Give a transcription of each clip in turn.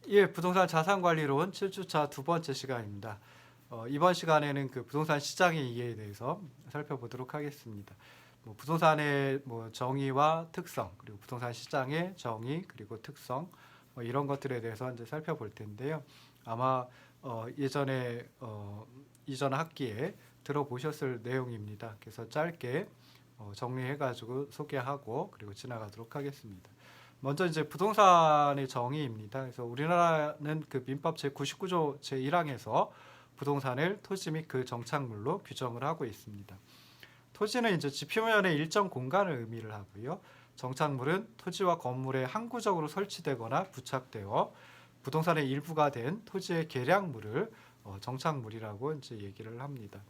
예, 부동산 자산관리론 7주차 두 번째 시간입니다. 이번 시간에는 그 부동산 시장의 이해에 대해서 살펴보도록 하겠습니다. 부동산의 정의와 특성, 그리고 부동산 시장의 정의, 그리고 특성, 이런 것들에 대해서 이제 살펴볼 텐데요. 아마 이전 학기에 들어보셨을 내용입니다. 그래서 짧게 정리해가지고 소개하고 그리고 지나가도록 하겠습니다. 먼저 이제 부동산의 정의입니다. 그래서 우리나라는 그 민법 제99조 제1항에서 부동산을 토지 및 그 정착물로 규정을 하고 있습니다. 토지는 이제 지표면의 일정 공간을 의미를 하고요. 정착물은 토지와 건물에 항구적으로 설치되거나 부착되어 부동산의 일부가 된 토지의 계량물을 정착물이라고 이제 얘기를 합니다.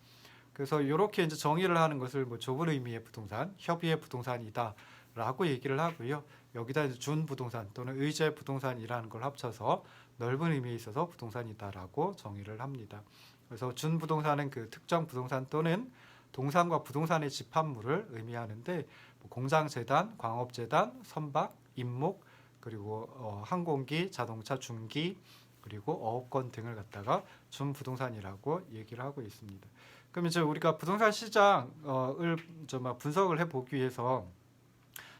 그래서 이렇게 이제 정의를 하는 것을 좁은 의미의 부동산, 협의의 부동산이다라고 얘기를 하고요. 여기다 이제 준부동산 또는 의제 부동산이라는 걸 합쳐서 넓은 의미에 있어서 부동산이다라고 정의를 합니다. 그래서 준부동산은 그 특정 부동산 또는 동산과 부동산의 집합물을 의미하는데 공장재단, 광업재단, 선박, 임목, 그리고 항공기, 자동차, 중기, 그리고 어업권 등을 갖다가 준부동산이라고 얘기를 하고 있습니다. 그럼 이제 우리가 부동산 시장을 좀 분석을 해보기 위해서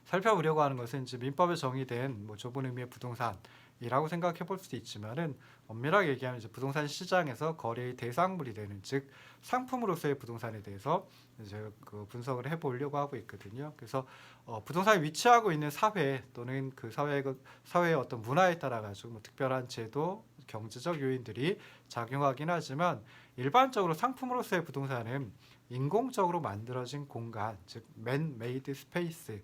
살펴보려고 하는 것은 이제 민법에 정의된 좁은 의미의 부동산이라고 생각해 볼 수도 있지만은 엄밀하게 얘기하면 이제 부동산 시장에서 거래의 대상물이 되는, 즉 상품으로서의 부동산에 대해서 이제 그 분석을 해보려고 하고 있거든요. 그래서 부동산이 위치하고 있는 사회 또는 그 사회의 어떤 문화에 따라 가지고 특별한 제도, 경제적 요인들이 작용하긴 하지만 일반적으로 상품으로서의 부동산은 인공적으로 만들어진 공간, 즉 man-made space,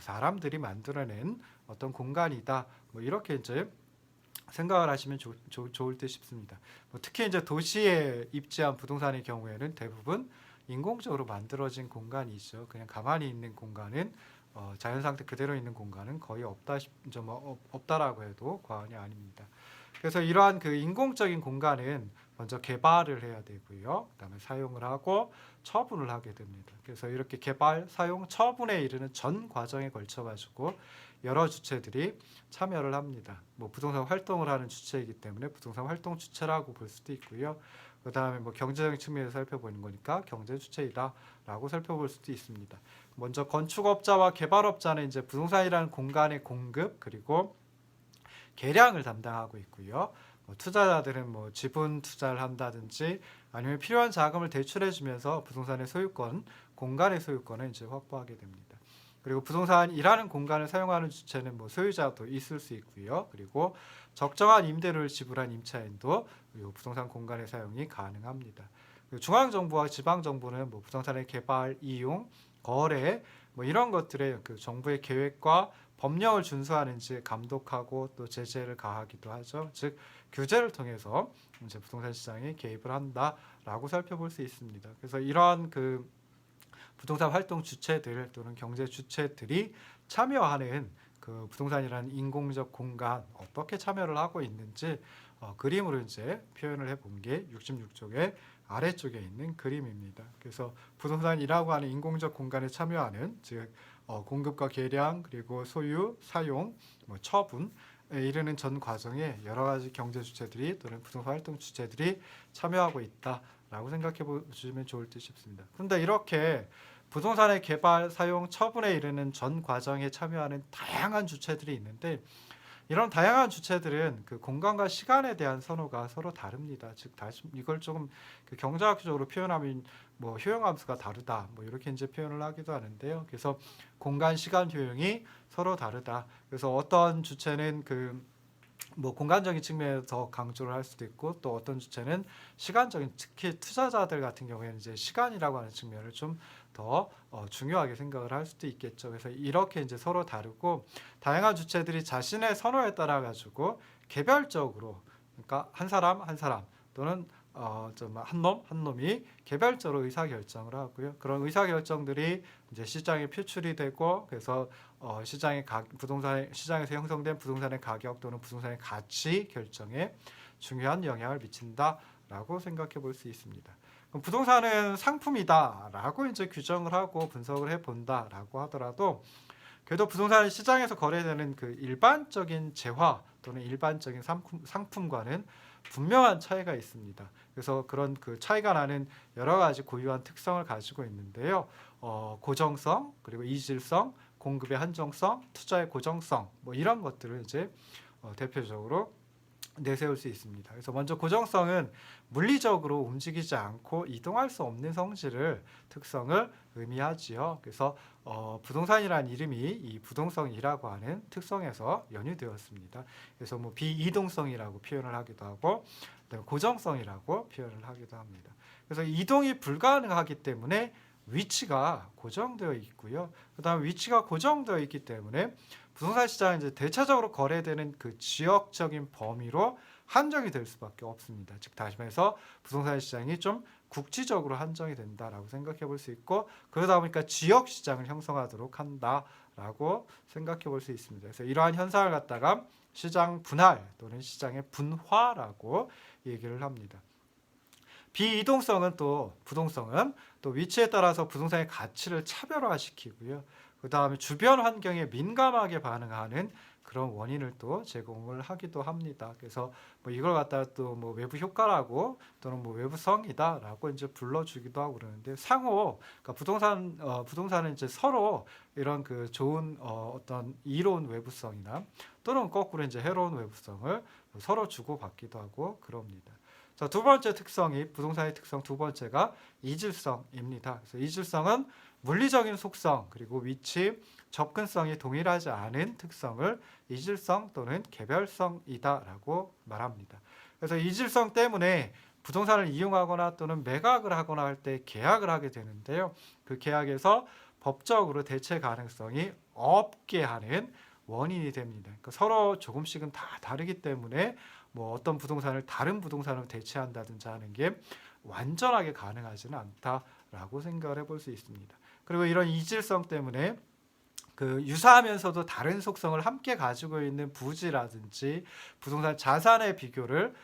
사람들이 만들어낸 어떤 공간이다. 이렇게 이제 생각을 하시면 좋을 듯 싶습니다. 특히 이제 도시에 입지한 부동산의 경우에는 대부분 인공적으로 만들어진 공간이죠. 그냥 가만히 있는 공간은 자연 상태 그대로 있는 공간은 거의 없다라고 해도 과언이 아닙니다. 그래서 이러한 그 인공적인 공간은 먼저 개발을 해야 되고요. 그다음에 사용을 하고 처분을 하게 됩니다. 그래서 이렇게 개발, 사용, 처분에 이르는 전 과정에 걸쳐 가지고 여러 주체들이 참여를 합니다. 부동산 활동을 하는 주체이기 때문에 부동산 활동 주체라고 볼 수도 있고요. 그다음에 경제적인 측면에서 살펴보는 거니까 경제 주체이다라고 살펴볼 수도 있습니다. 먼저 건축업자와 개발업자는 이제 부동산이라는 공간의 공급 그리고 계량을 담당하고 있고요. 투자자들은 지분 투자를 한다든지 아니면 필요한 자금을 대출해주면서 부동산의 소유권, 공간의 소유권을 이제 확보하게 됩니다. 그리고 부동산이라는 공간을 사용하는 주체는 소유자도 있을 수 있고요. 그리고 적정한 임대료를 지불한 임차인도 부동산 공간의 사용이 가능합니다. 중앙정부와 지방정부는 부동산의 개발, 이용, 거래 이런 것들의 그 정부의 계획과 법령을 준수하는지 감독하고 또 제재를 가하기도 하죠. 즉 규제를 통해서 이제 부동산 시장에 개입을 한다라고 살펴볼 수 있습니다. 그래서 이러한 그 부동산 활동 주체들 또는 경제 주체들이 참여하는 그 부동산이라는 인공적 공간 어떻게 참여를 하고 있는지 그림으로 이제 표현을 해본 게 66쪽의 아래쪽에 있는 그림입니다. 그래서 부동산이라고 하는 인공적 공간에 참여하는, 즉 공급과 계량 그리고 소유, 사용, 처분에 이르는 전 과정에 여러 가지 경제 주체들이 또는 부동산 활동 주체들이 참여하고 있다라고 생각해 보시면 좋을 듯 싶습니다. 그런데 이렇게 부동산의 개발, 사용, 처분에 이르는 전 과정에 참여하는 다양한 주체들이 있는데 이런 다양한 주체들은 그 공간과 시간에 대한 선호가 서로 다릅니다. 즉 다시 이걸 조금 그 경제학적으로 표현하면 효용함수가 다르다 이렇게 이제 표현을 하기도 하는데요. 그래서 공간, 시간 효용이 서로 다르다. 그래서 어떤 주체는 그 공간적인 측면에서 더 강조를 할 수도 있고 또 어떤 주체는 시간적인, 특히 투자자들 같은 경우에는 이제 시간이라고 하는 측면을 좀 더 중요하게 생각을 할 수도 있겠죠. 그래서 이렇게 이제 서로 다르고 다양한 주체들이 자신의 선호에 따라 가지고 개별적으로, 그러니까 한 사람 또는 한 놈이 개별적으로 의사 결정을 하고요. 그런 의사 결정들이 이제 시장에 표출이 되고 그래서 부동산 시장에서 형성된 부동산의 가격 또는 부동산의 가치 결정에 중요한 영향을 미친다라고 생각해 볼 수 있습니다. 그럼 부동산은 상품이다라고 이제 규정을 하고 분석을 해 본다라고 하더라도 그래도 부동산 시장에서 거래되는 그 일반적인 재화 또는 일반적인 상품과는 분명한 차이가 있습니다. 그래서 그런 그 차이가 나는 여러 가지 고유한 특성을 가지고 있는데요. 고정성, 그리고 이질성, 공급의 한정성, 투자의 고정성, 뭐 이런 것들을 이제 대표적으로 내세울 수 있습니다. 그래서 먼저 고정성은 물리적으로 움직이지 않고 이동할 수 없는 특성을 의미하지요. 그래서 부동산이라는 이름이 이 부동성이라고 하는 특성에서 연유되었습니다. 그래서 뭐 비이동성이라고 표현을 하기도 하고 고정성이라고 표현을 하기도 합니다. 그래서 이동이 불가능하기 때문에 위치가 고정되어 있고요. 그다음 위치가 고정되어 있기 때문에 부동산 시장은 이제 대체적으로 거래되는 그 지역적인 범위로 한정이 될 수밖에 없습니다. 즉 다시 말해서 부동산 시장이 좀 국지적으로 한정이 된다라고 생각해 볼 수 있고, 그러다 보니까 지역 시장을 형성하도록 한다라고 생각해 볼 수 있습니다. 그래서 이러한 현상을 갖다가 시장 분할 또는 시장의 분화라고 얘기를 합니다. 비이동성은 부동성은 또 위치에 따라서 부동산의 가치를 차별화시키고요. 그 다음에 주변 환경에 민감하게 반응하는 그런 원인을 또 제공을 하기도 합니다. 그래서 뭐 이걸 갖다가 또 뭐 외부 효과라고 또는 뭐 외부성이다라고 이제 불러주기도 하고 그러는데, 그러니까 부동산은 이제 서로 이런 그 좋은 어떤 이로운 외부성이나 또는 거꾸로 이제 해로운 외부성을 서로 주고받기도 하고 그럽니다. 자, 두 번째 특성이 부동산의 특성 두 번째가 이질성입니다. 그래서 이질성은 물리적인 속성 그리고 위치, 접근성이 동일하지 않은 특성을 이질성 또는 개별성이다라고 말합니다. 그래서 이질성 때문에 부동산을 이용하거나 또는 매각을 하거나 할 때 계약을 하게 되는데요. 그 계약에서 법적으로 대체 가능성이 없게 하는 원인이 됩니다. 그러니까 서로 조금씩은 다 다르기 때문에 뭐 어떤 부동산을 다른 부동산으로 대체한다든지 하는 게 완전하게 가능하지는 않다라고 생각을 해볼 수 있습니다. 그리고 이런 이질성 때문에 그 유사하면서도 다른 속성을 함께 가지고 있는 부지라든지 부동산 자산의 비교를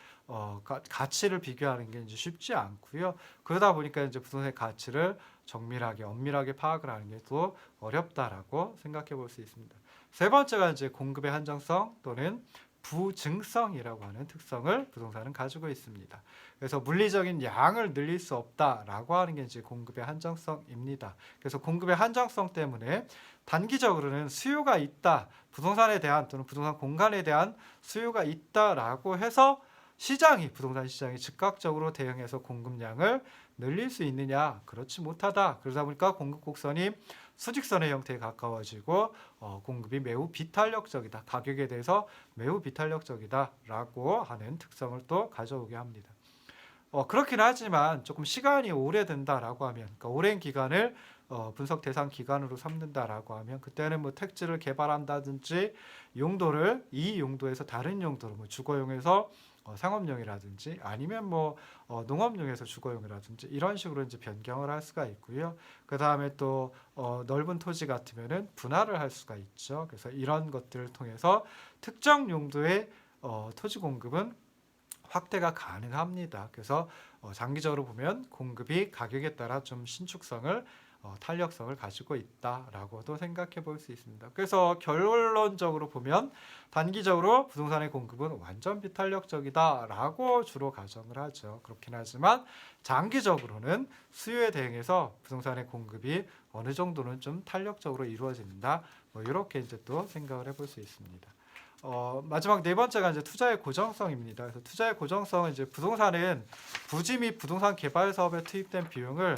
가치를 비교하는 게 이제 쉽지 않고요. 그러다 보니까 이제 부동산의 가치를 정밀하게 엄밀하게 파악을 하는 게 또 어렵다라고 생각해 볼 수 있습니다. 세 번째가 이제 공급의 한정성 또는 부증성이라고 하는 특성을 부동산은 가지고 있습니다. 그래서 물리적인 양을 늘릴 수 없다라고 하는 게 이제 공급의 한정성입니다. 그래서 공급의 한정성 때문에 단기적으로는 수요가 있다, 부동산에 대한 또는 부동산 공간에 대한 수요가 있다라고 해서 부동산 시장이 즉각적으로 대응해서 공급량을 늘릴 수 있느냐? 그렇지 못하다. 그러다 보니까 공급 곡선이 수직선의 형태에 가까워지고 공급이 매우 비탄력적이다. 가격에 대해서 매우 비탄력적이다라고 하는 특성을 또 가져오게 합니다. 그렇긴 하지만 조금 시간이 오래된다라고 하면, 그러니까 오랜 기간을 분석 대상 기간으로 삼는다라고 하면 그때는 뭐 택지를 개발한다든지 용도를 이 용도에서 다른 용도로 뭐 주거용에서 상업용이라든지 아니면 뭐 농업용에서 주거용이라든지 이런 식으로 이제 변경을 할 수가 있고요. 그 다음에 또 넓은 토지 같으면은 분할을 할 수가 있죠. 그래서 이런 것들을 통해서 특정 용도의 토지 공급은 확대가 가능합니다. 그래서 장기적으로 보면 공급이 가격에 따라 좀 신축성을 탄력성을 가지고 있다라고도 생각해 볼 수 있습니다. 그래서 결론적으로 보면 단기적으로 부동산의 공급은 완전 비탄력적이다라고 주로 가정을 하죠. 그렇긴 하지만 장기적으로는 수요에 대응해서 부동산의 공급이 어느 정도는 좀 탄력적으로 이루어진다. 뭐 이렇게 이제 또 생각을 해볼 수 있습니다. 마지막 네 번째가 이제 투자의 고정성입니다. 그래서 투자의 고정성은 이제 부동산은 부지 및 부동산 개발 사업에 투입된 비용을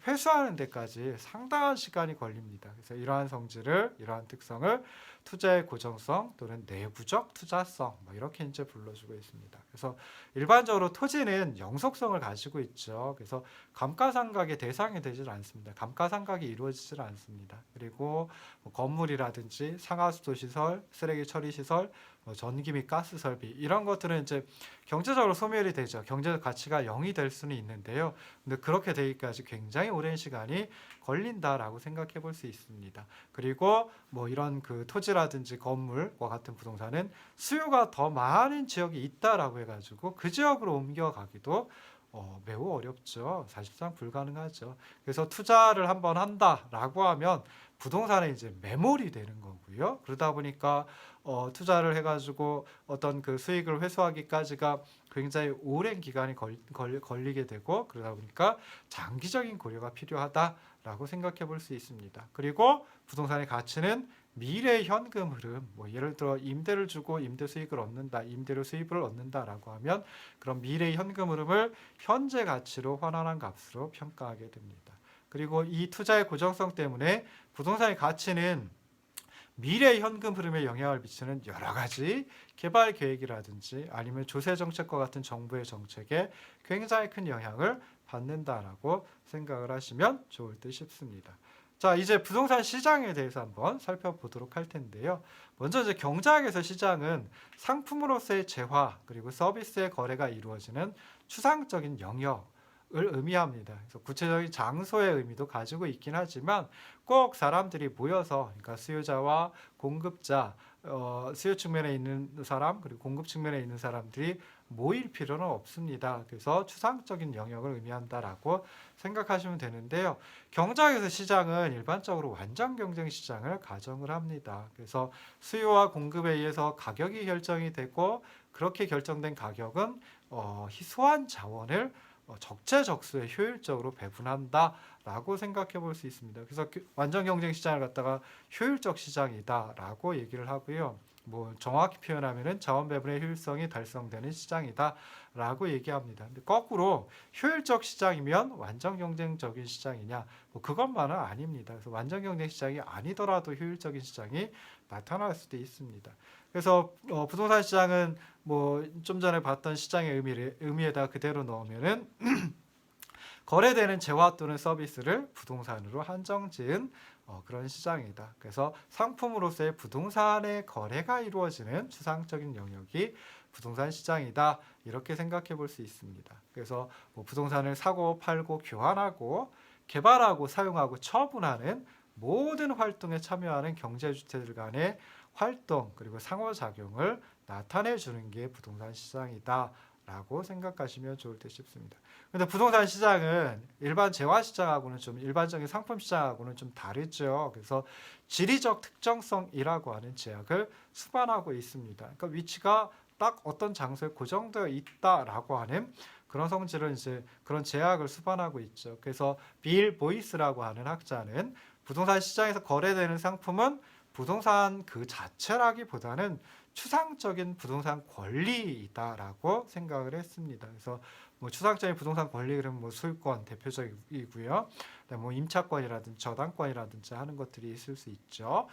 회수하는 데까지 상당한 시간이 걸립니다. 그래서 이러한 특성을 투자의 고정성 또는 내부적 투자성 뭐 이렇게 이제 불러주고 있습니다. 그래서 일반적으로 토지는 영속성을 가지고 있죠. 그래서 감가상각의 대상이 되질 않습니다. 감가상각이 이루어지질 않습니다. 그리고 뭐 건물이라든지 상하수도 시설, 쓰레기 처리 시설, 전기 및 가스 설비 이런 것들은 이제 경제적으로 소멸이 되죠. 경제적 가치가 0이 될 수는 있는데요. 근데 그렇게 되기까지 굉장히 오랜 시간이 걸린다라고 생각해 볼 수 있습니다. 그리고 뭐 이런 그 토지라든지 건물과 같은 부동산은 수요가 더 많은 지역이 있다라고 해가지고 그 지역으로 옮겨가기도 매우 어렵죠. 사실상 불가능하죠. 그래서 투자를 한번 한다라고 하면 부동산에 이제 매몰이 되는 거고요. 그러다 보니까 투자를 해가지고 어떤 그 수익을 회수하기까지가 굉장히 오랜 기간이 걸리게 되고, 그러다 보니까 장기적인 고려가 필요하다라고 생각해 볼 수 있습니다. 그리고 부동산의 가치는 미래 현금 흐름, 뭐 예를 들어 임대를 주고 임대 수익을 얻는다, 임대료 수입을 얻는다라고 하면 그런 미래 현금 흐름을 현재 가치로 환원한 값으로 평가하게 됩니다. 그리고 이 투자의 고정성 때문에 부동산의 가치는 미래 현금 흐름에 영향을 미치는 여러 가지 개발 계획이라든지 아니면 조세 정책과 같은 정부의 정책에 굉장히 큰 영향을 받는다라고 생각을 하시면 좋을 듯 싶습니다. 자, 이제 부동산 시장에 대해서 한번 살펴보도록 할 텐데요. 먼저 이제 경제학에서 시장은 상품으로서의 재화 그리고 서비스의 거래가 이루어지는 추상적인 영역을 의미합니다. 그래서 구체적인 장소의 의미도 가지고 있긴 하지만 꼭 사람들이 모여서, 그러니까 수요자와 공급자, 수요 측면에 있는 사람 그리고 공급 측면에 있는 사람들이 모일 필요는 없습니다. 그래서 추상적인 영역을 의미한다라고 생각하시면 되는데요. 경제학에서 시장은 일반적으로 완전 경쟁 시장을 가정을 합니다. 그래서 수요와 공급에 의해서 가격이 결정이 되고, 그렇게 결정된 가격은 희소한 자원을 적재적소에 효율적으로 배분한다라고 생각해 볼 수 있습니다. 그래서 완전 경쟁 시장을 갖다가 효율적 시장이다라고 얘기를 하고요. 뭐 정확히 표현하면은 자원 배분의 효율성이 달성되는 시장이다라고 얘기합니다. 근데 거꾸로 효율적 시장이면 완전 경쟁적인 시장이냐? 뭐 그것만은 아닙니다. 그래서 완전 경쟁 시장이 아니더라도 효율적인 시장이 나타날 수도 있습니다. 그래서 부동산 시장은 뭐 좀 전에 봤던 시장의 의미에다 그대로 넣으면은 거래되는 재화 또는 서비스를 부동산으로 한정지은 그런 시장이다. 그래서 상품으로서의 부동산의 거래가 이루어지는 추상적인 영역이 부동산 시장이다. 이렇게 생각해 볼 수 있습니다. 그래서 뭐 부동산을 사고 팔고 교환하고 개발하고 사용하고 처분하는 모든 활동에 참여하는 경제주체들 간의 활동 그리고 상호작용을 나타내 주는 게 부동산 시장이다 라고 생각하시면 좋을 듯 싶습니다. 근데 부동산 시장은 일반 재화 시장하고는 좀, 일반적인 상품 시장하고는 좀 다르죠. 그래서 지리적 특정성이라고 하는 제약을 수반하고 있습니다. 그러니까 위치가 딱 어떤 장소에 고정되어 있다라고 하는 그런 성질을, 이제 그런 제약을 수반하고 있죠. 그래서 빌 보이스라고 하는 학자는 부동산 시장에서 거래되는 상품은 부동산 그 자체라기보다는 추상적인 부동산 권리이다라고 생각을 했습니다. 그래서 뭐 추상적인 부동산 권리 그러면 뭐 소유권 대표적이고요. 뭐 임차권이라든지 저당권이라든지 하는 것들이 있을 수 있죠.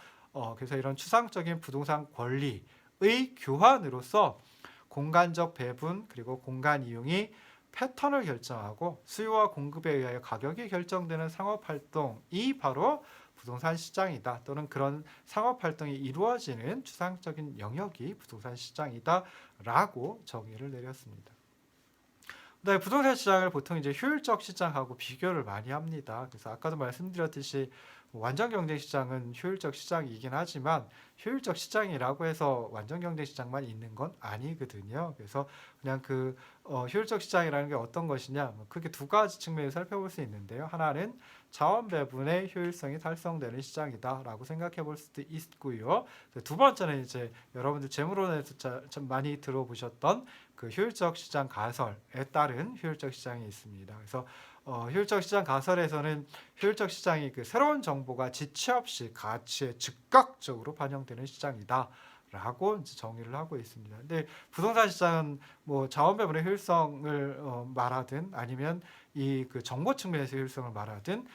그래서 이런 추상적인 부동산 권리의 교환으로서 공간적 배분 그리고 공간 이용이 패턴을 결정하고 수요와 공급에 의하여 가격이 결정되는 상업 활동이 바로 부동산 시장이다, 또는 그런 상업 활동이 이루어지는 추상적인 영역이 부동산 시장이다라고 정의를 내렸습니다. 네, 부동산 시장을 보통 이제 효율적 시장하고 비교를 많이 합니다. 그래서 아까도 말씀드렸듯이 완전 경쟁 시장은 효율적 시장이긴 하지만 효율적 시장이라고 해서 완전 경쟁 시장만 있는 건 아니거든요. 그래서 그냥 그 효율적 시장이라는 게 어떤 것이냐, 크게 두 가지 측면을 살펴볼 수 있는데요. 하나는 자원 배분의 효율성이 달성되는 시장이다라고 생각해 볼 수도 있고요. 두 번째는 이제 여러분들 재무론에서 좀 많이 들어보셨던 그 효율적 시장 가설에 따른 효율적 시장이 있습니다. 그래서 효율적 시장 가설에서는 효율적 시장이 그 새로운 정보가 지체 없이 가치에 즉각적으로 반영되는 시장이다라고 이제 정의를 하고 있습니다. 근데 부동산 시장은 뭐 자원 배분의 효율성을 말하든 아니면 이 그 정보 측면에서 효율성을 말하든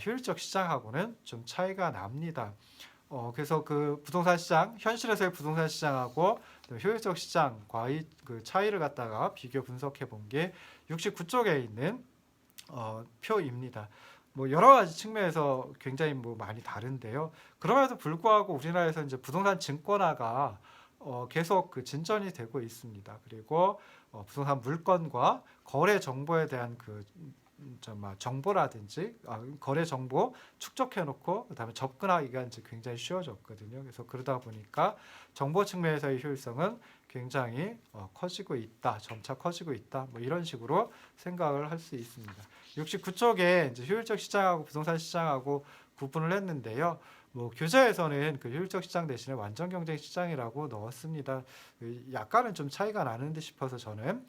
효율적 시장하고는 좀 차이가 납니다. 그래서 그 부동산 시장, 현실에서의 부동산 시장하고 효율적 시장과의 그 차이를 갖다가 비교 분석해 본 게 69쪽에 있는 표입니다. 뭐 여러 가지 측면에서 굉장히 뭐 많이 다른데요. 그럼에도 불구하고 우리나라에서 이제 부동산 증권화가 계속 그 진전이 되고 있습니다. 그리고 부동산 물건과 거래 정보에 대한 그 정보라든지 거래 정보 축적해놓고 그다음에 접근하기가 이제 굉장히 쉬워졌거든요. 그래서 그러다 보니까 정보 측면에서의 효율성은 굉장히 커지고 있다, 점차 커지고 있다, 뭐 이런 식으로 생각을 할 수 있습니다. 69쪽에 이제 효율적 시장하고 부동산 시장하고 구분을 했는데요. 뭐 교재에서는 그 효율적 시장 대신에 완전 경쟁 시장이라고 넣었습니다. 약간은 좀 차이가 나는 듯 싶어서 저는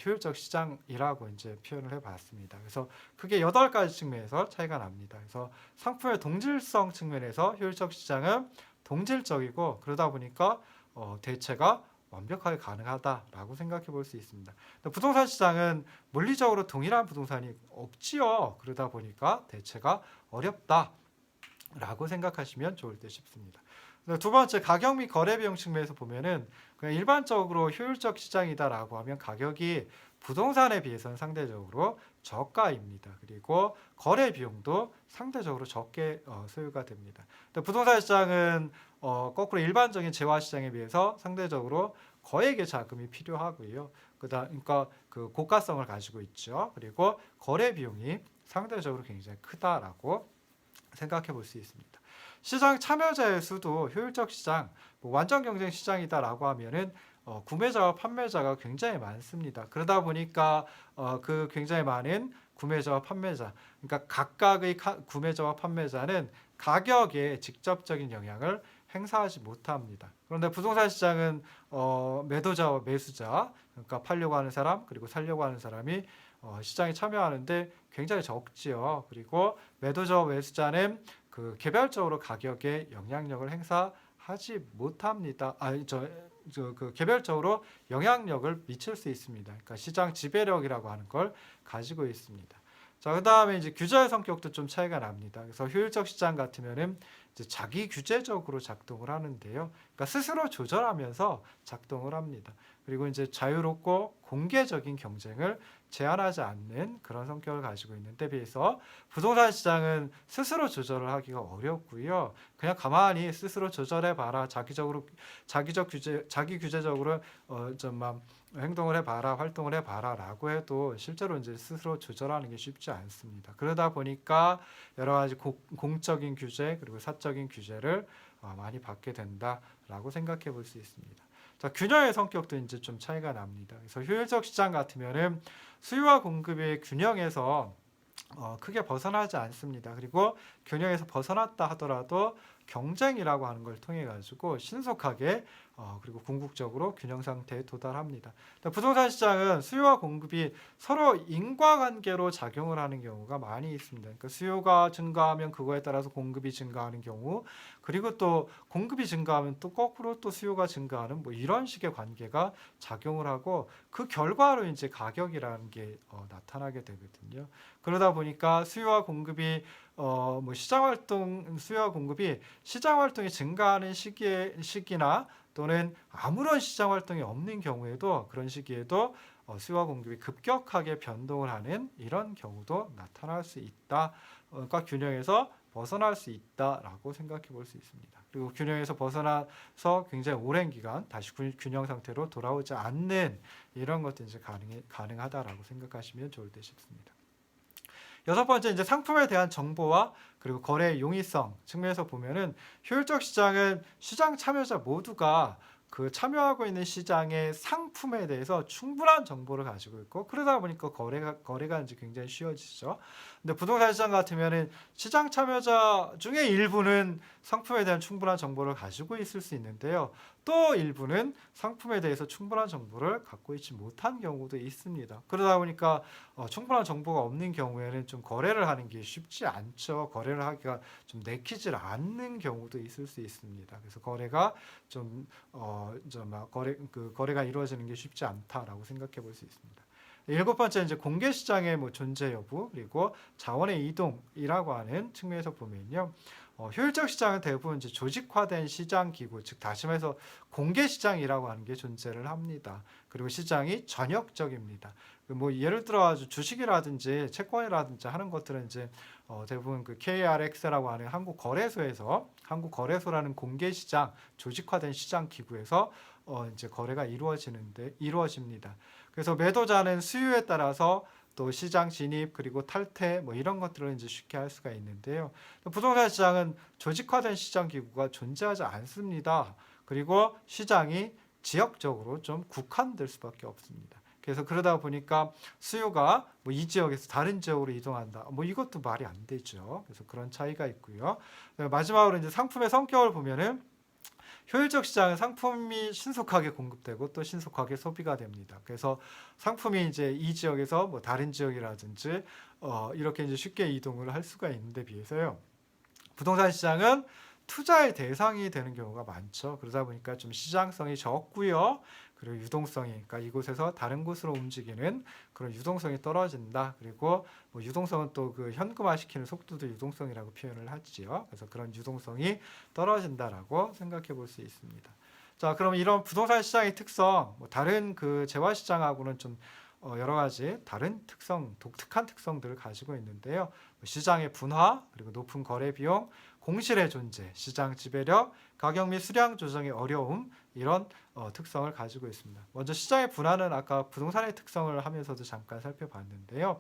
효율적 시장이라고 이제 표현을 해봤습니다. 그래서 크게 8가지 측면에서 차이가 납니다. 그래서 상품의 동질성 측면에서 효율적 시장은 동질적이고 그러다 보니까 대체가 완벽하게 가능하다라고 생각해 볼 수 있습니다. 부동산 시장은 물리적으로 동일한 부동산이 없지요. 그러다 보니까 대체가 어렵다라고 생각하시면 좋을 듯 싶습니다. 두 번째, 가격 및 거래 비용 측면에서 보면은 그냥 일반적으로 효율적 시장이다라고 하면 가격이 부동산에 비해서는 상대적으로 저가입니다. 그리고 거래 비용도 상대적으로 적게 소요가 됩니다. 부동산 시장은 거꾸로 일반적인 재화 시장에 비해서 상대적으로 거액의 자금이 필요하고요. 그러니까 그 고가성을 가지고 있죠. 그리고 거래 비용이 상대적으로 굉장히 크다라고 생각해 볼 수 있습니다. 시장 참여자의 수도 효율적 시장, 뭐 완전 경쟁 시장이다라고 하면은 구매자와 판매자가 굉장히 많습니다. 그러다 보니까 그 굉장히 많은 구매자와 판매자, 그러니까 각각의 구매자와 판매자는 가격에 직접적인 영향을 행사하지 못합니다. 그런데 부동산 시장은 매도자와 매수자, 그러니까 팔려고 하는 사람 그리고 살려고 하는 사람이 시장에 참여하는데 굉장히 적지요. 그리고 매도자와 매수자는 그 개별적으로 가격에 영향력을 행사하지 못합니다. 그 개별적으로 영향력을 미칠 수 있습니다. 그러니까 시장 지배력이라고 하는 걸 가지고 있습니다. 자, 그다음에 이제 규제의 성격도 좀 차이가 납니다. 그래서 효율적 시장 같으면은 이제 자기 규제적으로 작동을 하는데요. 그러니까 스스로 조절하면서 작동을 합니다. 그리고 이제 자유롭고 공개적인 경쟁을 제한하지 않는 그런 성격을 가지고 있는 데 비해서 부동산 시장은 스스로 조절을 하기가 어렵고요. 그냥 가만히 스스로 조절해 봐라. 자기 규제적으로 좀만 행동을 해봐라, 활동을 해봐라라고 해도 실제로 이제 스스로 조절하는 게 쉽지 않습니다. 그러다 보니까 여러 가지 공적인 규제 그리고 사적인 규제를 많이 받게 된다라고 생각해 볼 수 있습니다. 자, 균형의 성격도 이제 좀 차이가 납니다. 그래서 효율적 시장 같으면은 수요와 공급의 균형에서 크게 벗어나지 않습니다. 그리고 균형에서 벗어났다 하더라도 경쟁이라고 하는 걸 통해 가지고 신속하게 그리고 궁극적으로 균형 상태에 도달합니다. 부동산 시장은 수요와 공급이 서로 인과관계로 작용을 하는 경우가 많이 있습니다. 그러니까 수요가 증가하면 그거에 따라서 공급이 증가하는 경우, 그리고 또 공급이 증가하면 또 거꾸로 또 수요가 증가하는 뭐 이런 식의 관계가 작용을 하고 그 결과로 이제 가격이라는 게 나타나게 되거든요. 그러다 보니까 수요와 공급이 수요와 공급이 시장 활동이 증가하는 시기나 또는 아무런 시장 활동이 없는 경우에도 그런 시기에도 수요와 공급이 급격하게 변동을 하는 이런 경우도 나타날 수 있다. 그러니까 균형에서 벗어날 수 있다라고 생각해 볼 수 있습니다. 그리고 균형에서 벗어나서 굉장히 오랜 기간 다시 균형 상태로 돌아오지 않는 이런 것도 이제 가능하다라고 생각하시면 좋을 듯 싶습니다. 여섯 번째, 이제 상품에 대한 정보와 그리고 거래의 용이성 측면에서 보면은 효율적 시장은 시장 참여자 모두가 그 참여하고 있는 시장의 상품에 대해서 충분한 정보를 가지고 있고 그러다 보니까 거래가 이제 굉장히 쉬워지죠. 근데 부동산 시장 같으면은 시장 참여자 중에 일부는 상품에 대한 충분한 정보를 가지고 있을 수 있는데요. 또 일부는 상품에 대해서 충분한 정보를 갖고 있지 못한 경우도 있습니다. 그러다 보니까 충분한 정보가 없는 경우에는 좀 거래를 하는 게 쉽지 않죠. 거래를 하기가 좀 내키질 않는 경우도 있을 수 있습니다. 그래서 거래가 거래가 이루어지는 게 쉽지 않다라고 생각해 볼 수 있습니다. 일곱 번째, 이제 공개 시장의 존재 여부 그리고 자원의 이동이라고 하는 측면에서 보면요. 효율적 시장은 대부분 이제 조직화된 시장 기구, 즉 다시 말해서 공개 시장이라고 하는 게 존재를 합니다. 그리고 시장이 전역적입니다. 예를 들어 주식이라든지 채권이라든지 하는 것들은 이제 대부분 그 KRX라고 하는 한국거래소라는 공개 시장, 조직화된 시장 기구에서 이제 거래가 이루어집니다. 그래서 매도자는 수요에 따라서 또 시장 진입 그리고 탈퇴 이런 것들을 이제 쉽게 할 수가 있는데요. 부동산 시장은 조직화된 시장 기구가 존재하지 않습니다. 그리고 시장이 지역적으로 좀 국한될 수밖에 없습니다. 그래서 그러다 보니까 수요가 뭐 이 지역에서 다른 지역으로 이동한다. 뭐 이것도 말이 안 되죠. 그래서 그런 차이가 있고요. 마지막으로 이제 상품의 성격을 보면은 효율적 시장은 상품이 신속하게 공급되고 또 신속하게 소비가 됩니다. 그래서 상품이 이제 이 지역에서 뭐 다른 지역이라든지 이렇게 이제 쉽게 이동을 할 수가 있는데 비해서요. 부동산 시장은 투자의 대상이 되는 경우가 많죠. 그러다 보니까 좀 시장성이 적고요. 그리고 유동성이, 그러니까 이곳에서 다른 곳으로 움직이는 그런 유동성이 떨어진다. 그리고 뭐 유동성은 또 그 현금화시키는 속도도 유동성이라고 표현을 하지요. 그래서 그런 유동성이 떨어진다라고 생각해 볼 수 있습니다. 자, 그럼 이런 부동산 시장의 특성, 뭐 다른 그 재화 시장하고는 좀 여러 가지 다른 특성, 독특한 특성들을 가지고 있는데요. 시장의 분화, 그리고 높은 거래 비용, 공실의 존재, 시장 지배력, 가격 및 수량 조정의 어려움, 이런 특성을 가지고 있습니다. 먼저 시장의 분화는 아까 부동산의 특성을 하면서도 잠깐 살펴봤는데요.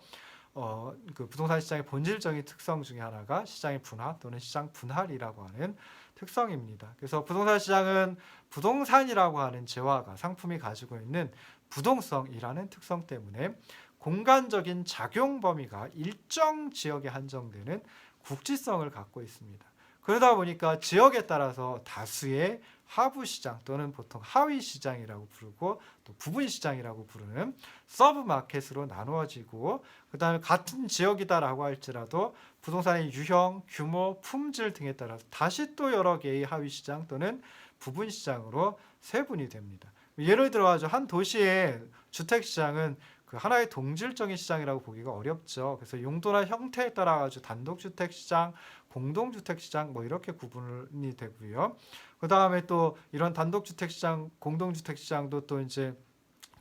그 부동산 시장의 본질적인 특성 중에 하나가 시장의 분화 또는 시장 분할이라고 하는 특성입니다. 그래서 부동산 시장은 부동산이라고 하는 재화가 상품이 가지고 있는 부동성이라는 특성 때문에 공간적인 작용 범위가 일정 지역에 한정되는 국지성을 갖고 있습니다. 그러다 보니까 지역에 따라서 다수의 하부 시장 또는 보통 하위 시장이라고 부르고 또 부분 시장이라고 부르는 서브 마켓으로 나누어지고, 그다음에 같은 지역이다라고 할지라도 부동산의 유형, 규모, 품질 등에 따라서 다시 또 여러 개의 하위 시장 또는 부분 시장으로 세분이 됩니다. 예를 들어 한 도시의 주택 시장은 그 하나의 동질적인 시장이라고 보기가 어렵죠. 그래서 용도나 형태에 따라 가지고 단독주택 시장, 공동주택 시장 뭐 이렇게 구분이 되고요. 그 다음에 또 이런 단독주택 시장, 공동주택 시장도 또 이제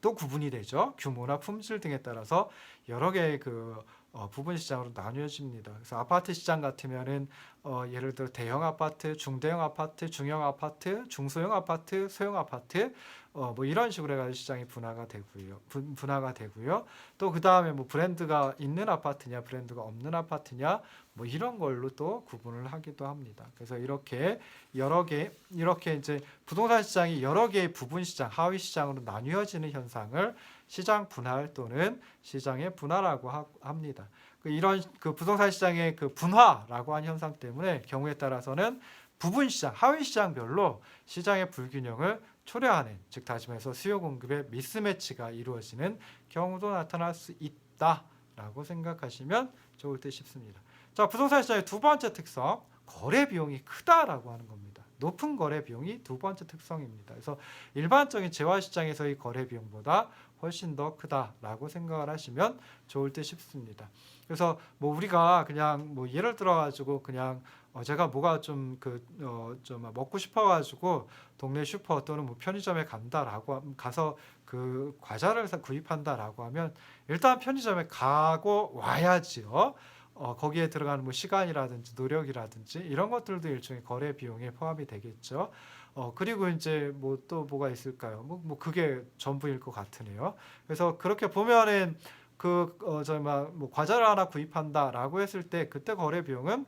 또 구분이 되죠. 규모나 품질 등에 따라서 여러 개의 그 부분 시장으로 나뉘어집니다. 그래서 아파트 시장 같으면은 예를 들어 대형 아파트, 중대형 아파트, 중형 아파트, 중소형 아파트, 소형 아파트 뭐 이런 식으로 해가지고 시장이 분화가 되고요. 또 그 다음에 뭐 브랜드가 있는 아파트냐, 브랜드가 없는 아파트냐, 뭐 이런 걸로 또 구분을 하기도 합니다. 그래서 이렇게 이렇게 이제 부동산 시장이 여러 개의 부분 시장, 하위 시장으로 나뉘어지는 현상을 시장 분할 또는 시장의 분화라고 합니다. 이런 그 부동산 시장의 그 분화라고 한 현상 때문에 경우에 따라서는 부분 시장, 하위 시장별로 시장의 불균형을 초래하는, 즉 다시 말해서 수요 공급의 미스매치가 이루어지는 경우도 나타날 수 있다라고 생각하시면 좋을 듯 싶습니다. 자, 부동산 시장의 두 번째 특성, 거래 비용이 크다라고 하는 겁니다. 높은 거래 비용이 두 번째 특성입니다. 그래서 일반적인 재화 시장에서의 거래 비용보다 훨씬 더 크다라고 생각을 하시면 좋을 듯 싶습니다. 그래서 뭐 우리가 그냥 뭐 예를 들어 가지고 그냥 제가 뭐가 좀 먹고 싶어 가지고 동네 슈퍼 또는 뭐 편의점에 가서 그 과자를 구입한다라고 하면 일단 편의점에 가고 와야지요. 거기에 들어가는 뭐 시간이라든지 노력이라든지 이런 것들도 일종의 거래 비용에 포함이 되겠죠. 그리고 이제 뭐 또 뭐가 있을까요? 뭐 그게 전부일 것 같으네요. 그래서 그렇게 보면은 뭐 과자를 하나 구입한다라고 했을 때 그때 거래 비용은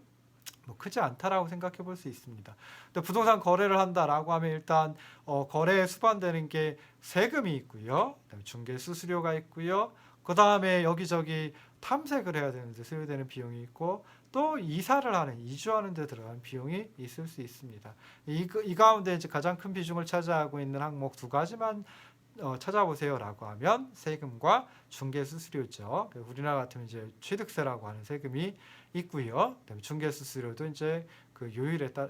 뭐 크지 않다라고 생각해 볼 수 있습니다. 근데 부동산 거래를 한다라고 하면 일단 거래에 수반되는 게 세금이 있고요. 그다음에 중개 수수료가 있고요. 그다음에 여기저기 탐색을 해야 되는데 소요되는 비용이 있고, 또 이주하는 데 들어가는 비용이 있을 수 있습니다. 이 가운데 이제 가장 큰 비중을 차지하고 있는 항목 두 가지만 찾아보세요라고 하면 세금과 중개 수수료죠. 우리나라 같으면 이제 취득세라고 하는 세금이 있고요. 그다음에 중개 수수료도 이제 그 요율에 따라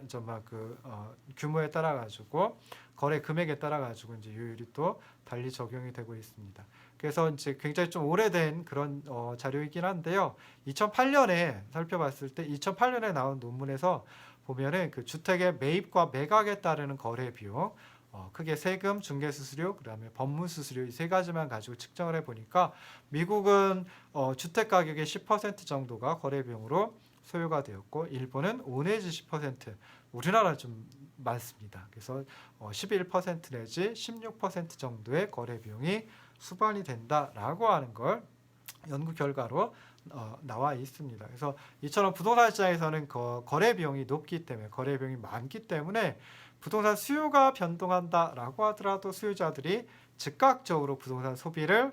규모에 따라 가지고 거래 금액에 따라 가지고 이제 요율이 또 달리 적용이 되고 있습니다. 그래서 이제 굉장히 좀 오래된 그런 자료이긴 한데요. 2008년에 살펴봤을 때 2008년에 나온 논문에서 보면은 그 주택의 매입과 매각에 따르는 거래 비용, 크게 세금, 중개수수료, 그다음에 법무수수료 이 세 가지만 가지고 측정을 해보니까 미국은 주택 가격의 10% 정도가 거래 비용으로 소요가 되었고, 일본은 5 내지 10%, 우리나라 좀 많습니다. 그래서 11% 내지 16% 정도의 거래 비용이 수반이 된다라고 하는 걸 연구 결과로 나와 있습니다. 그래서 이처럼 부동산 시장에서는 거래 비용이 높기 때문에, 거래 비용이 많기 때문에 부동산 수요가 변동한다라고 하더라도 수요자들이 즉각적으로 부동산 소비를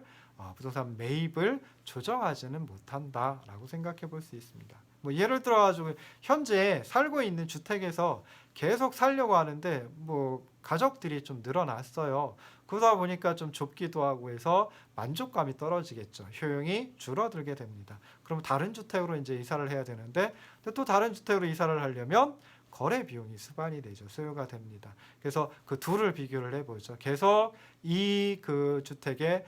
부동산 매입을 조정하지는 못한다라고 생각해 볼 수 있습니다. 뭐 예를 들어 가지고 현재 살고 있는 주택에서 계속 살려고 하는데 뭐 가족들이 좀 늘어났어요. 그러다 보니까 좀 좁기도 하고 해서 만족감이 떨어지겠죠. 효용이 줄어들게 됩니다. 그럼 다른 주택으로 이제 이사를 해야 되는데 또 다른 주택으로 이사를 하려면 거래 비용이 수반이 되죠. 소요가 됩니다. 그래서 그 둘을 비교를 해보죠. 계속 이 그 주택에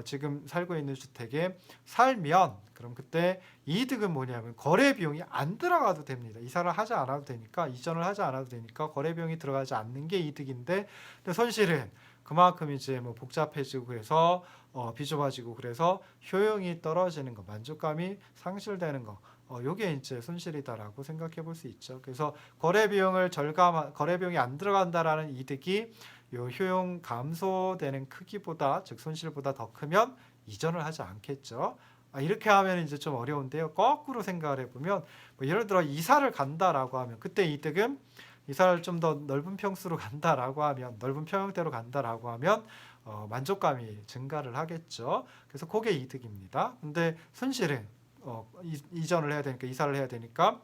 지금 살고 있는 주택에 살면 그럼 그때 이득은 뭐냐면 거래 비용이 안 들어가도 됩니다. 이사를 하지 않아도 되니까 이전을 하지 않아도 되니까 거래 비용이 들어가지 않는 게 이득인데 근데 손실은 그만큼 이제 뭐 복잡해지고 해서 비좁아지고 그래서 효용이 떨어지는 거, 만족감이 상실되는 거. 요게 이제 손실이다라고 생각해 볼 수 있죠. 그래서 거래 비용이 안 들어간다라는 이득이 요 효용 감소되는 크기보다 즉 손실보다 더 크면 이전을 하지 않겠죠. 이렇게 하면 이제 좀 어려운데요. 거꾸로 생각을 해보면 뭐 예를 들어 이사를 간다라고 하면 그때 이득은 이사를 좀 더 넓은 평수로 간다라고 하면 넓은 평형대로 간다라고 하면 만족감이 증가를 하겠죠. 그래서 그게 이득입니다. 근데 손실은 이전을 해야 되니까 이사를 해야 되니까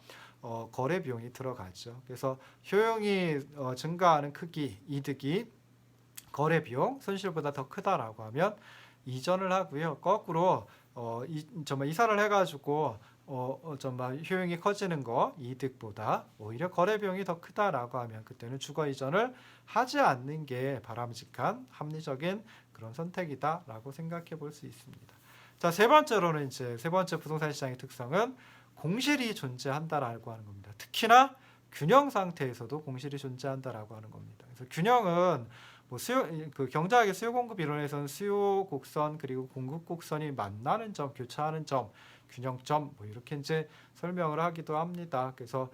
거래 비용이 들어가죠. 그래서 효용이 증가하는 크기 이득이 거래 비용 손실보다 더 크다라고 하면 이전을 하고요. 거꾸로 정말 이사를 해가지고 정말 효용이 커지는 거 이득보다 오히려 거래 비용이 더 크다라고 하면 그때는 주거 이전을 하지 않는 게 바람직한 합리적인 그런 선택이다라고 생각해 볼 수 있습니다. 자, 세 번째로는 이제 세 번째 부동산 시장의 특성은 공실이 존재한다라고 하는 겁니다. 특히나 균형 상태에서도 공실이 존재한다라고 하는 겁니다. 그래서 균형은 뭐 그 경제학의 수요 공급 이론에서는 수요 곡선 그리고 공급 곡선이 만나는 점, 교차하는 점, 균형점 뭐 이렇게 이제 설명을 하기도 합니다. 그래서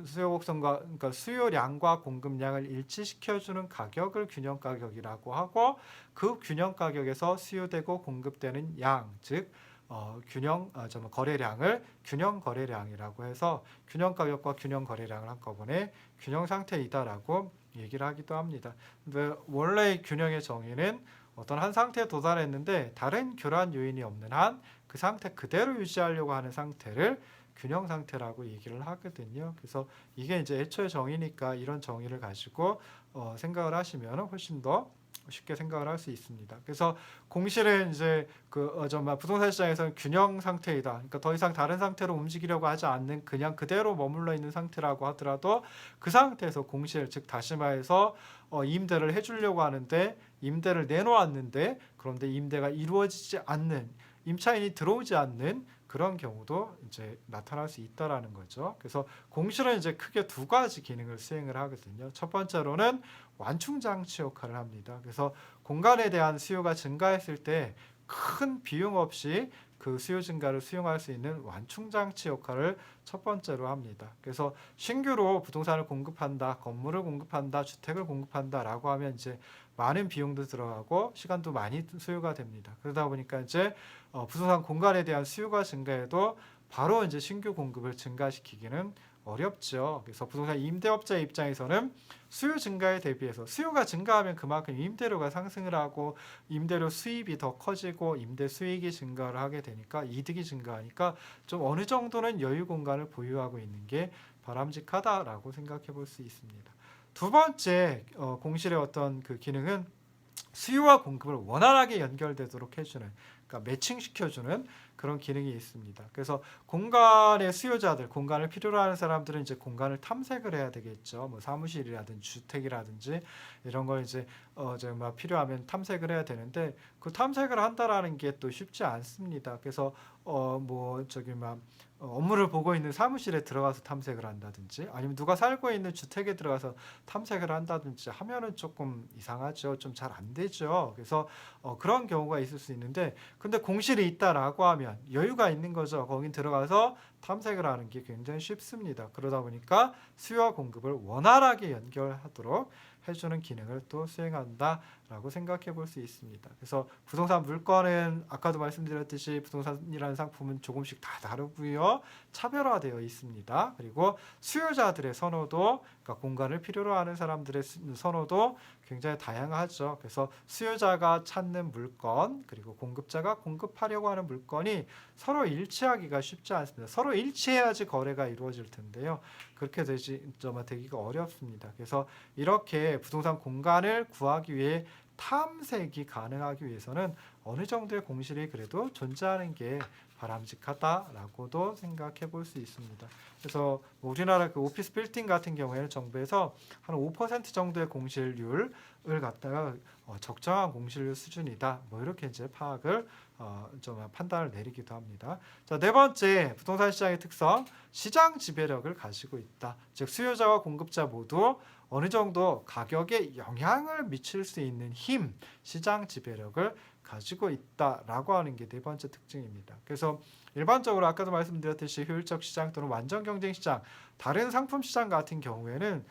수요 곡선과 그러니까 수요량과 공급량을 일치시켜주는 가격을 균형 가격이라고 하고 그 균형 가격에서 수요되고 공급되는 양, 즉 거래량을 균형 거래량이라고 해서 균형 가격과 균형 거래량을 한꺼번에 균형 상태이다라고 얘기를 하기도 합니다. 근데 원래 균형의 정의는 어떤 한 상태에 도달했는데 다른 교란 요인이 없는 한 그 상태 그대로 유지하려고 하는 상태를 균형 상태라고 얘기를 하거든요. 그래서 이게 이제 애초의 정의니까 이런 정의를 가지고 생각을 하시면 훨씬 더 쉽게 생각을 할 수 있습니다. 그래서 공실은 이제 부동산 시장에서는 균형 상태이다. 그러니까 더 이상 다른 상태로 움직이려고 하지 않는 그냥 그대로 머물러 있는 상태라고 하더라도 그 상태에서 공실, 즉 다시 말해서 임대를 해주려고 하는데 임대를 내놓았는데 그런데 임대가 이루어지지 않는 임차인이 들어오지 않는 그런 경우도 이제 나타날 수 있다라는 거죠. 그래서 공실은 이제 크게 두 가지 기능을 수행을 하거든요. 첫 번째로는 완충 장치 역할을 합니다. 그래서 공간에 대한 수요가 증가했을 때 큰 비용 없이 그 수요 증가를 수용할 수 있는 완충 장치 역할을 첫 번째로 합니다. 그래서 신규로 부동산을 공급한다, 건물을 공급한다, 주택을 공급한다라고 하면 이제 많은 비용도 들어가고 시간도 많이 소요가 됩니다. 그러다 보니까 이제 부동산 공간에 대한 수요가 증가해도 바로 이제 신규 공급을 증가시키기는 어렵죠. 그래서 부동산 임대업자 입장에서는 수요 증가에 대비해서 수요가 증가하면 그만큼 임대료가 상승을 하고 임대료 수입이 더 커지고 임대 수익이 증가를 하게 되니까 이득이 증가하니까 좀 어느 정도는 여유 공간을 보유하고 있는 게 바람직하다라고 생각해 볼 수 있습니다. 두 번째 공실의 어떤 그 기능은 수요와 공급을 원활하게 연결되도록 해주는, 그러니까 매칭시켜주는 그런 기능이 있습니다. 그래서 공간의 수요자들, 공간을 필요로 하는 사람들은 이제 공간을 탐색을 해야 되겠죠. 뭐 사무실이라든지 주택이라든지 이런 걸 이제 막 필요하면 탐색을 해야 되는데 그 탐색을 한다라는 게 또 쉽지 않습니다. 그래서 업무를 보고 있는 사무실에 들어가서 탐색을 한다든지 아니면 누가 살고 있는 주택에 들어가서 탐색을 한다든지 하면은 조금 이상하죠. 좀 잘 안 되죠. 그래서 그런 경우가 있을 수 있는데 근데 공실이 있다라고 하면 여유가 있는 거죠. 거긴 들어가서 탐색을 하는 게 굉장히 쉽습니다. 그러다 보니까 수요와 공급을 원활하게 연결하도록 해주는 기능을 또 수행한다 라고 생각해 볼 수 있습니다. 그래서 부동산 물건은 아까도 말씀드렸듯이 부동산이라는 상품은 조금씩 다 다르고요. 차별화되어 있습니다. 그리고 수요자들의 선호도, 그러니까 공간을 필요로 하는 사람들의 선호도 굉장히 다양하죠. 그래서 수요자가 찾는 물건, 그리고 공급자가 공급하려고 하는 물건이 서로 일치하기가 쉽지 않습니다. 서로 일치해야지 거래가 이루어질 텐데요. 그렇게 되기가 어렵습니다. 그래서 이렇게 부동산 공간을 구하기 위해 탐색이 가능하기 위해서는 어느 정도의 공실이 그래도 존재하는 게 바람직하다라고도 생각해 볼 수 있습니다. 그래서 우리나라 그 오피스 빌딩 같은 경우에는 정부에서 한 5% 정도의 공실률을 갖다가 적정한 공실률 수준이다. 뭐 이렇게 이제 파악을 좀 판단을 내리기도 합니다. 자, 네 번째, 부동산 시장의 특성, 시장 지배력을 가지고 있다. 즉 수요자와 공급자 모두 어느 정도 가격에 영향을 미칠 수 있는 힘, 시장 지배력을 가지고 있다라고 하는 게 네 번째 특징입니다. 그래서 일반적으로 아까도 말씀드렸듯이 효율적 시장 또는 완전 경쟁 시장, 다른 상품 시장 같은 경우에는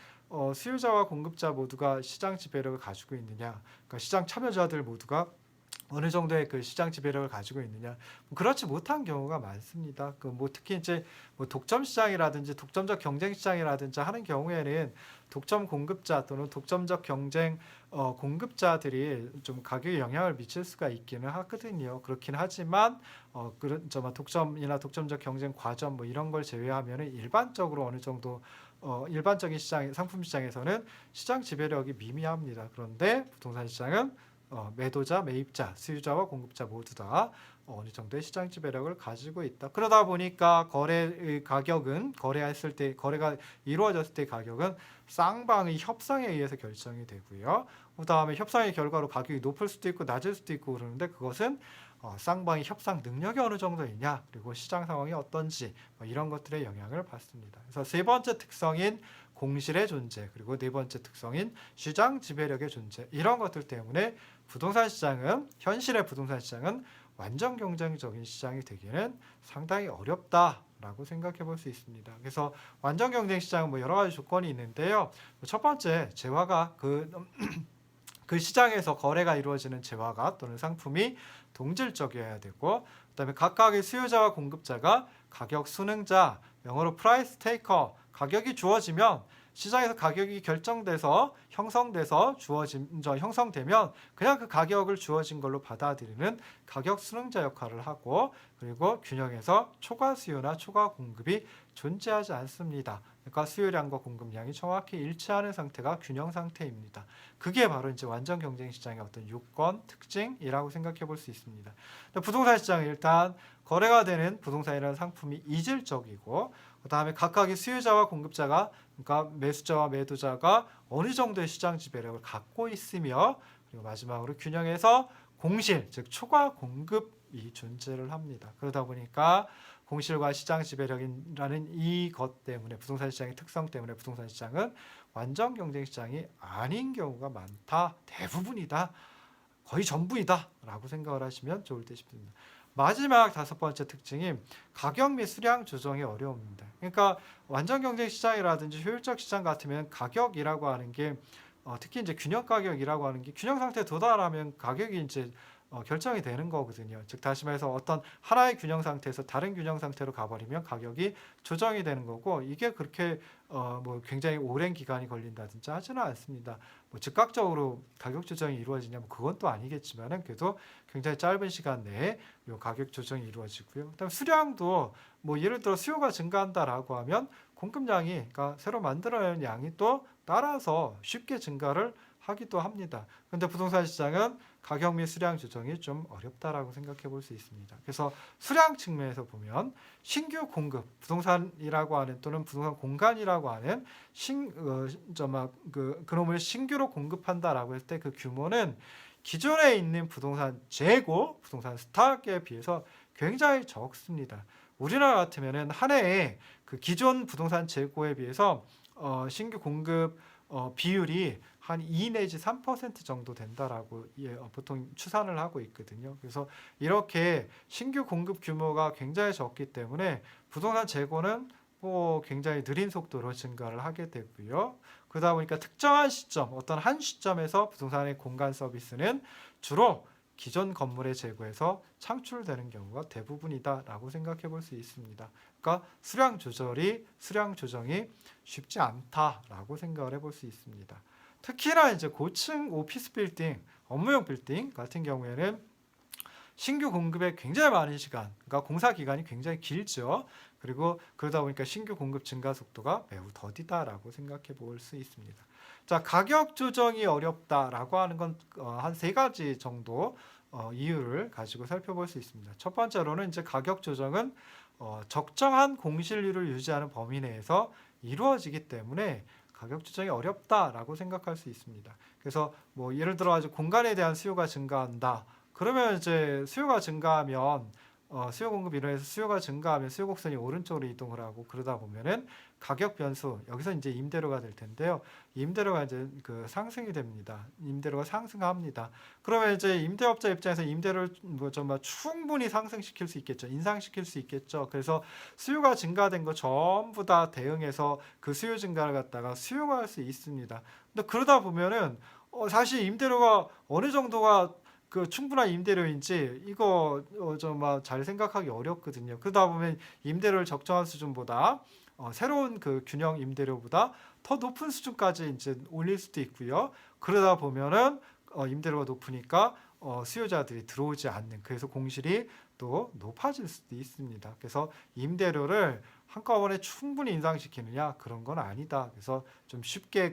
수요자와 공급자 모두가 시장 지배력을 가지고 있느냐, 그러니까 시장 참여자들 모두가 어느 정도의 그 시장 지배력을 가지고 있느냐, 그렇지 못한 경우가 많습니다. 그 뭐 특히 이제 뭐 독점 시장이라든지 독점적 경쟁 시장이라든지 하는 경우에는 독점 공급자 또는 독점적 경쟁 공급자들이 좀 가격에 영향을 미칠 수가 있기는 하거든요. 그렇긴 하지만 그런 독점이나 독점적 경쟁 과점 뭐 이런 걸 제외하면은 일반적으로 어느 정도 일반적인 시장 상품 시장에서는 시장 지배력이 미미합니다. 그런데 부동산 시장은 매도자, 매입자, 수요자와 공급자 모두 다 어느 정도의 시장 지배력을 가지고 있다. 그러다 보니까 거래의 가격은 거래했을 때 거래가 이루어졌을 때 가격은 쌍방의 협상에 의해서 결정이 되고요. 그다음에 협상의 결과로 가격이 높을 수도 있고 낮을 수도 있고 그러는데 그것은 쌍방의 협상 능력이 어느 정도이냐, 그리고 시장 상황이 어떤지 뭐 이런 것들의 영향을 받습니다. 그래서 세 번째 특성인 공실의 존재, 그리고 네 번째 특성인 시장 지배력의 존재, 이런 것들 때문에 부동산 시장은, 현실의 부동산 시장은 완전 경쟁적인 시장이 되기는 상당히 어렵다라고 생각해 볼 수 있습니다. 그래서 완전 경쟁 시장은 뭐 여러 가지 조건이 있는데요. 첫 번째, 재화가 그 시장에서 거래가 이루어지는 재화가 또는 상품이 동질적이어야 되고, 그다음에 각각의 수요자와 공급자가 가격 수능자, 영어로 프라이스 테이커, 가격이 주어지면 시장에서 가격이 결정돼서 형성되면 그냥 그 가격을 주어진 걸로 받아들이는 가격 수능자 역할을 하고, 그리고 균형에서 초과 수요나 초과 공급이 존재하지 않습니다. 그러니까 수요량과 공급량이 정확히 일치하는 상태가 균형 상태입니다. 그게 바로 이제 완전 경쟁 시장의 어떤 요건, 특징이라고 생각해 볼 수 있습니다. 부동산 시장은 일단 거래가 되는 부동산이라는 상품이 이질적이고, 그 다음에 각각의 수요자와 공급자가, 그러니까 매수자와 매도자가 어느 정도의 시장 지배력을 갖고 있으며, 그리고 마지막으로 균형에서 공실, 즉 초과 공급이 존재를 합니다. 그러다 보니까 공실과 시장 지배력이라는 이것 때문에, 부동산 시장의 특성 때문에 부동산 시장은 완전 경쟁 시장이 아닌 경우가 많다, 대부분이다, 거의 전부이다 라고 생각을 하시면 좋을 듯 싶습니다. 마지막 다섯 번째 특징이 가격 및 수량 조정의 어려움입니다. 그러니까 완전 경쟁 시장이라든지 효율적 시장 같으면 가격이라고 하는 게 특히 이제 균형 가격이라고 하는 게 균형 상태에 도달하면 가격이 이제 결정이 되는 거거든요. 즉 다시 말해서 어떤 하나의 균형 상태에서 다른 균형 상태로 가버리면 가격이 조정이 되는 거고, 이게 그렇게 뭐 굉장히 오랜 기간이 걸린다든지 하지는 않습니다. 뭐 즉각적으로 가격 조정이 이루어지냐면 그건 또 아니겠지만은 그래도 굉장히 짧은 시간 내에 요 가격 조정이 이루어지고요. 그다음 수량도 뭐 예를 들어 수요가 증가한다라고 하면 공급량이, 그러니까 새로 만들어내는 양이 또 따라서 쉽게 증가를 하기도 합니다. 그런데 부동산 시장은 가격 및 수량 조정이 좀 어렵다라고 생각해 볼 수 있습니다. 그래서 수량 측면에서 보면 신규 공급, 부동산이라고 하는 또는 부동산 공간이라고 하는 그놈을 신규로 공급한다라고 했을 때 그 규모는 기존에 있는 부동산 재고, 부동산 스탁에 비해서 굉장히 적습니다. 우리나라 같으면은 한 해에 그 기존 부동산 재고에 비해서 신규 공급 비율이 한 2 내지 3% 정도 된다라고 보통 추산을 하고 있거든요. 그래서 이렇게 신규 공급 규모가 굉장히 적기 때문에 부동산 재고는 굉장히 느린 속도로 증가를 하게 되고요. 그러다 보니까 특정한 시점, 어떤 한 시점에서 부동산의 공간 서비스는 주로 기존 건물의 재고에서 창출되는 경우가 대부분이다라고 생각해 볼 수 있습니다. 그러니까 수량 조정이 쉽지 않다라고 생각을 해볼 수 있습니다. 특히나 이제 고층 오피스 빌딩, 업무용 빌딩 같은 경우에는 신규 공급에 굉장히 많은 시간, 그러니까 공사 기간이 굉장히 길죠. 그리고 그러다 보니까 신규 공급 증가 속도가 매우 더디다라고 생각해 볼 수 있습니다. 자, 가격 조정이 어렵다라고 하는 건 한 세 가지 정도 이유를 가지고 살펴볼 수 있습니다. 첫 번째로는 이제 가격 조정은 적정한 공실률을 유지하는 범위 내에서 이루어지기 때문에 가격 조정이 어렵다라고 생각할 수 있습니다. 그래서 뭐 예를 들어 아주 공간에 대한 수요가 증가한다. 그러면 이제 수요가 증가하면 수요 공급 이론에서 수요가 증가하면 수요 곡선이 오른쪽으로 이동을 하고 그러다 보면은 가격 변수 여기서 이제 임대료가 될 텐데요. 임대료가 이제 그 상승이 됩니다. 임대료가 상승합니다. 그러면 이제 임대업자 입장에서 임대료를 좀 충분히 상승시킬 수 있겠죠. 인상시킬 수 있겠죠. 그래서 수요가 증가된 거 전부 다 대응해서 그 수요 증가를 갖다가 수용할 수 있습니다. 근데 그러다 보면은 사실 임대료가 어느 정도가 그 충분한 임대료인지 이거 좀 잘 생각하기 어렵거든요. 그러다 보면 임대료를 적정한 수준보다 새로운 그 균형 임대료보다 더 높은 수준까지 이제 올릴 수도 있고요. 그러다 보면은 임대료가 높으니까 수요자들이 들어오지 않는, 그래서 공실이 또 높아질 수도 있습니다. 그래서 임대료를 한꺼번에 충분히 인상시키느냐 그런 건 아니다. 그래서 좀 쉽게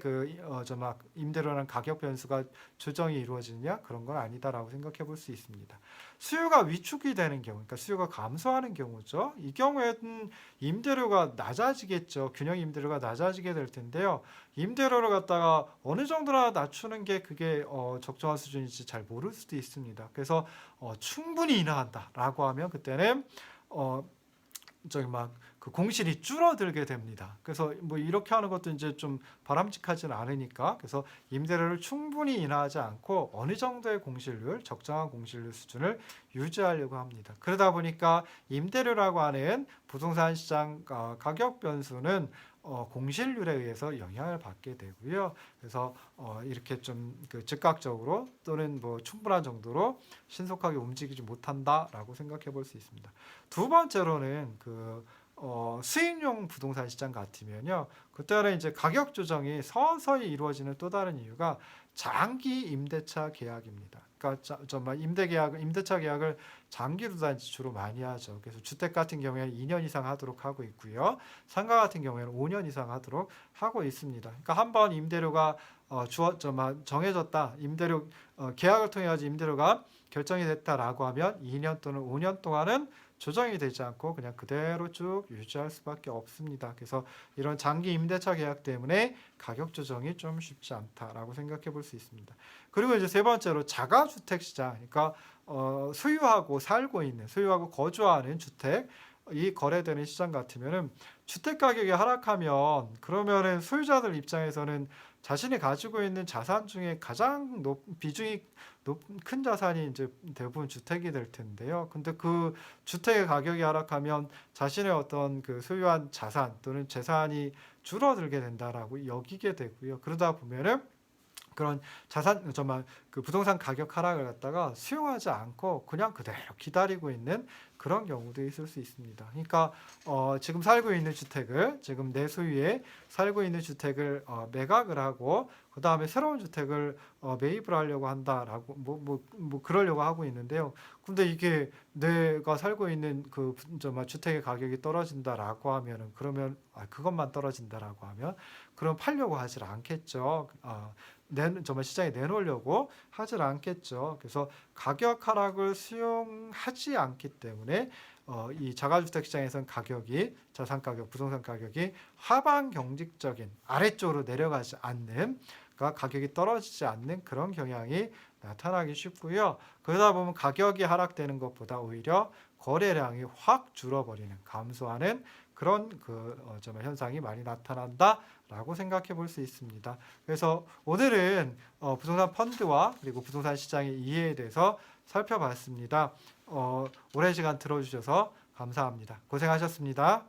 임대료라는 가격 변수가 조정이 이루어지느냐 그런 건 아니다라고 생각해 볼 수 있습니다. 수요가 위축이 되는 경우, 그러니까 수요가 감소하는 경우죠. 이 경우에는 임대료가 낮아지겠죠. 균형 임대료가 낮아지게 될 텐데요. 임대료를 갖다가 어느 정도나 낮추는 게 그게 적정한 수준인지 잘 모를 수도 있습니다. 그래서 충분히 인하한다라고 하면 그때는 그 공실이 줄어들게 됩니다. 그래서 뭐 이렇게 하는 것도 이제 좀 바람직하지는 않으니까, 그래서 임대료를 충분히 인하하지 않고 어느 정도의 공실률, 적정한 공실률 수준을 유지하려고 합니다. 그러다 보니까 임대료라고 하는 부동산 시장 가격 변수는 공실률에 의해서 영향을 받게 되고요. 그래서 이렇게 좀 그 즉각적으로 또는 뭐 충분한 정도로 신속하게 움직이지 못한다라고 생각해 볼 수 있습니다. 두 번째로는 수익용 부동산 시장 같으면요. 그때는 이제 가격 조정이 서서히 이루어지는 또 다른 이유가 장기 임대차 계약입니다. 그러니까 정말 임대차 계약을 장기로 주로 많이 하죠. 그래서 주택 같은 경우에는 2년 이상 하도록 하고 있고요. 상가 같은 경우에는 5년 이상 하도록 하고 있습니다. 그러니까 한번 임대료가 정해졌다. 임대료 계약을 통해 가지고 임대료가 결정이 됐다라고 하면 2년 또는 5년 동안은 조정이 되지 않고 그냥 그대로 쭉 유지할 수밖에 없습니다. 그래서 이런 장기 임대차 계약 때문에 가격 조정이 좀 쉽지 않다라고 생각해 볼 수 있습니다. 그리고 이제 세 번째로 자가주택 시장, 그러니까 소유하고 거주하는 주택, 이 거래되는 시장 같으면은 주택 가격이 하락하면 그러면은 소유자들 입장에서는 자신이 가지고 있는 자산 중에 가장 비중이 큰 자산이 이제 대부분 주택이 될 텐데요. 근데 그 주택의 가격이 하락하면 자신의 어떤 그 소유한 자산 또는 재산이 줄어들게 된다라고 여기게 되고요. 그러다 보면은 그런 그 부동산 가격 하락을 갖다가 수용하지 않고 그냥 그대로 기다리고 있는 그런 경우도 있을 수 있습니다. 그러니까 지금 살고 있는 주택을, 지금 내 소유에 살고 있는 주택을 매각을 하고 그 다음에 새로운 주택을 매입을 하려고 한다라고 그러려고 하고 있는데요. 근데 이게 내가 살고 있는 그 주택의 가격이 떨어진다라고 하면은 그러면 그것만 떨어진다라고 하면 그럼 팔려고 하질 않겠죠. 정말 시장에 내놓으려고 하질 않겠죠. 그래서 가격 하락을 수용하지 않기 때문에 이 자가주택 시장에서는 자산 가격, 부동산 가격이 하방 경직적인 아래쪽으로 내려가지 않는, 그러니까 가격이 떨어지지 않는 그런 경향이 나타나기 쉽고요. 그러다 보면 가격이 하락되는 것보다 오히려 거래량이 확 줄어버리는, 감소하는 그런 현상이 많이 나타난다라고 생각해 볼 수 있습니다. 그래서 오늘은 부동산 펀드와 그리고 부동산 시장의 이해에 대해서 살펴봤습니다. 오랜 시간 들어주셔서 감사합니다. 고생하셨습니다.